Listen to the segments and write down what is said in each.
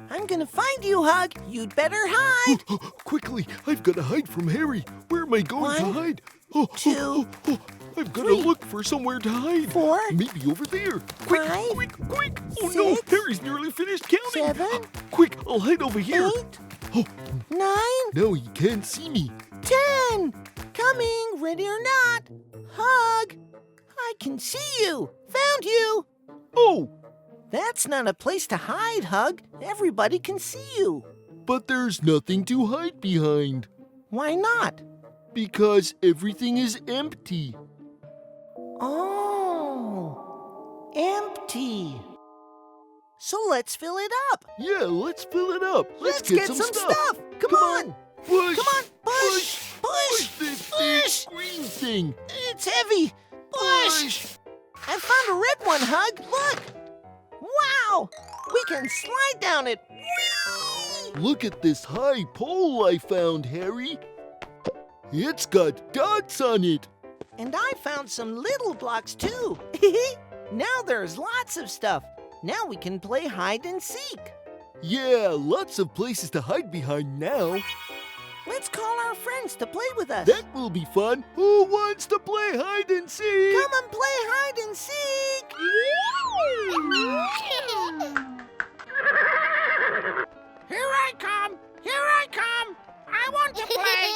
I'm gonna find you, Hug. You'd better hide. Quickly, I've got to hide from Harry. Where am I going to One, hide? two, I've got to three, look for somewhere to hide. 4, Maybe over there. Quick, 5, quick. Oh no, 6, Harry's nearly finished counting. 7, Quick, I'll hide over here. 8, Oh, 9, now he can't see me. 10. Coming, ready or not. Hug, I can see you. Found you. Oh, That's not a place to hide, Hug. Everybody can see you. but there's nothing to hide behind Why not? because everything is empty. Oh, empty. So let's fill it up. Yeah, let's fill it up. Let's get some stuff. Come on. Push. Come on, push. Push this big Push. green thing. It's heavy. Push. I found a red one, Hug. Look. Wow. We can slide down it. Whee! Look at this high pole I found, Harry. It's got dots on it. And I found some little blocks too. Now there's lots of stuff. Now we can play hide and seek. Yeah, lots of places to hide behind now. Let's call our friends to play with us. That will be fun. Who wants to play hide and seek? Come and play hide and seek. Here I come! Here I come! I want to play!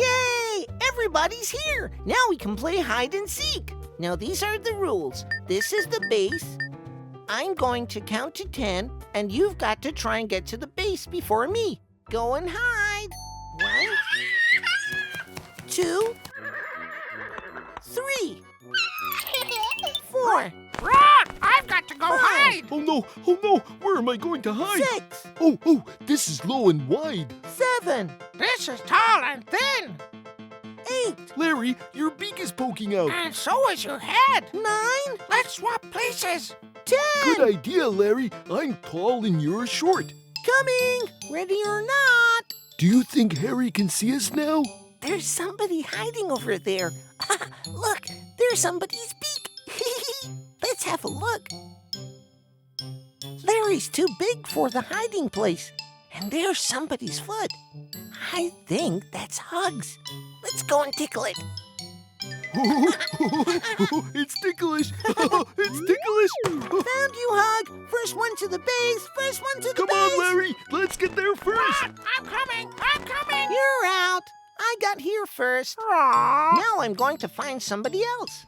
Yay! Everybody's here. Now we can play hide and seek. Now these are the rules. This is the base. I'm going to count to 10, and you've got to try and get to the base before me. Go and hide. 1, 2, 3, 4, Run! I've got to go 5, hide! Oh no, where am I going to hide? 6, Oh, this is low and wide. 7, This is tall and thin, 8, Larry, your beak is poking out. and so is your head. 9, Let's swap places. 10. Good idea, Larry. I'm tall and you're short. Coming, ready or not. Do you think Harry can see us now? There's somebody hiding over there. Look, there's somebody's beak. Let's have a look. Larry's too big for the hiding place. And there's somebody's foot. I think that's Hug's. Let's go and tickle it. It's ticklish. It's ticklish. Found you, Hug. First one to the base. First one to the Come base. on, Larry. Let's get there first. Run! I'm coming! I'm coming! You're out. I got here first. Aww. Now I'm going to find somebody else.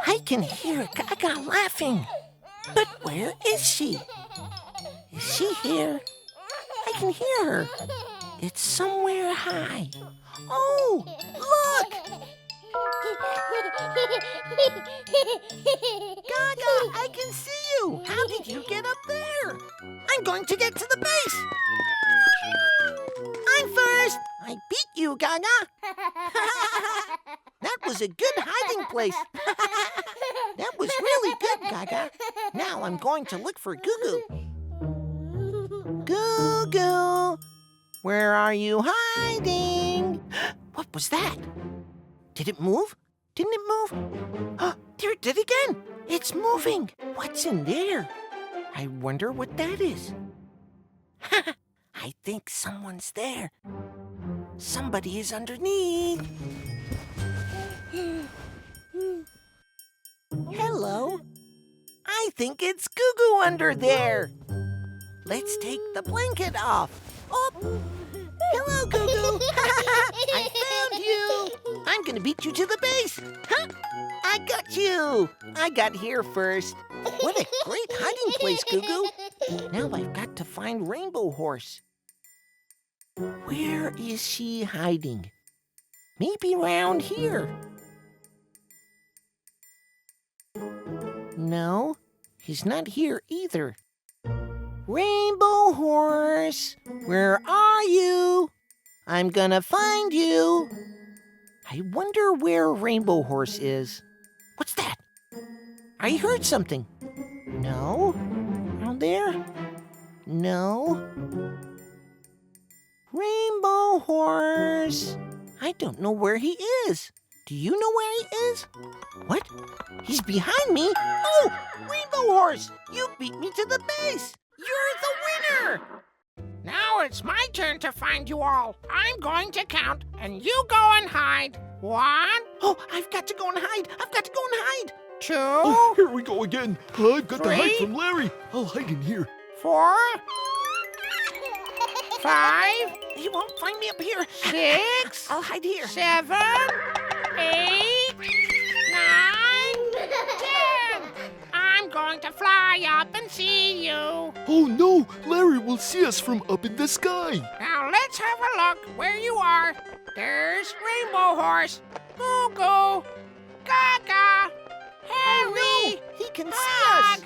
I can hear Gaga laughing. But where is she? Is she here? I can hear her. It's somewhere high. Oh, look! Gaga, I can see you. How did you get up there? I'm going to get to the base. I'm first. I beat you, Gaga. That was a good hiding place. That was really good, Gaga. Now I'm going to look for GooGoo. GooGoo, where are you hiding? What was that? Did it move? Didn't it move? There it did again. It's moving. What's in there? I wonder what that is. I think someone's there. Somebody is underneath. Hello. I think it's GooGoo under there. Let's take the blanket off. Oh, hello, GooGoo. I found you. I'm gonna beat you to the base. Huh? I got you. I got here first. What a great hiding place, GooGoo. Now I've got to find Rainbow Horse. Where is she hiding? Maybe around here. No, he's not here either. Rainbow Horse, where are you? I'm gonna find you. I wonder where Rainbow Horse is. What's that? I heard something. No? Around there? No? Rainbow Horse. I don't know where he is. Do you know where he is? What? He's behind me? Oh, Rainbow Horse, you beat me to the base. You're the winner. Now it's my turn to find you all. I'm going to count, and you go and hide. 1, Oh, I've got to go and hide. I've got to go and hide. 2, Oh, here we go again. I've got to hide 3. from Larry. I'll hide in here. 4, 5, He won't find me up here. 6, I'll hide here. 7, 8, 9, 10. I'm going to fly up and see you. Oh no, Larry will see us from up in the sky. Now let's have a look where you are. There's Rainbow Horse, GooGoo, Gaga, Harry. He can see Hug. us.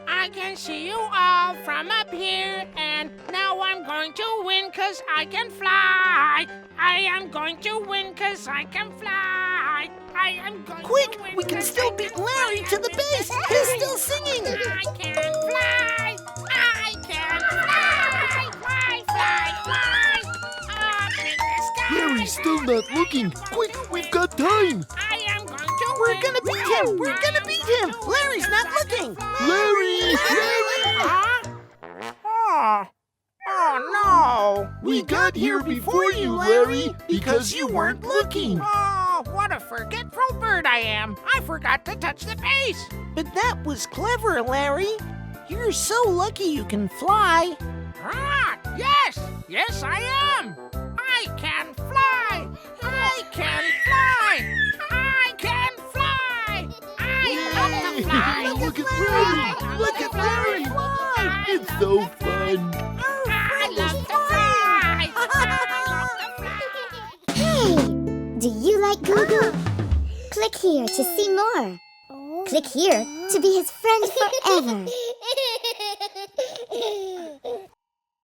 I can see you all from up here, and now I'm going to win 'cause I can fly. I am going to win 'cause I can fly. I am going Quick, to win we can 'cause still I beat can Larry fly. to the base. He's still singing. I can fly. I can fly. Fly, fly, fly. Up in the sky. Larry's still not looking. Quick, we've got time. I am going to We're win. gonna beat him. We're gonna beat him. Larry's not looking. Larry! Larry! Huh? Oh no! We got here before you, Larry, because you weren't looking. Oh, what a forgetful bird I am! I forgot to touch the base. But that was clever, Larry. You're so lucky you can fly. Ah, yes, yes I am. I can fly. I can fly. I can fly. I love to fly. Look at Larry! Look at Larry! It's so fun. I love to fly. I love to fly. Hey! Do you like GooGoo? Click here to see more. Click here to be his friend forever.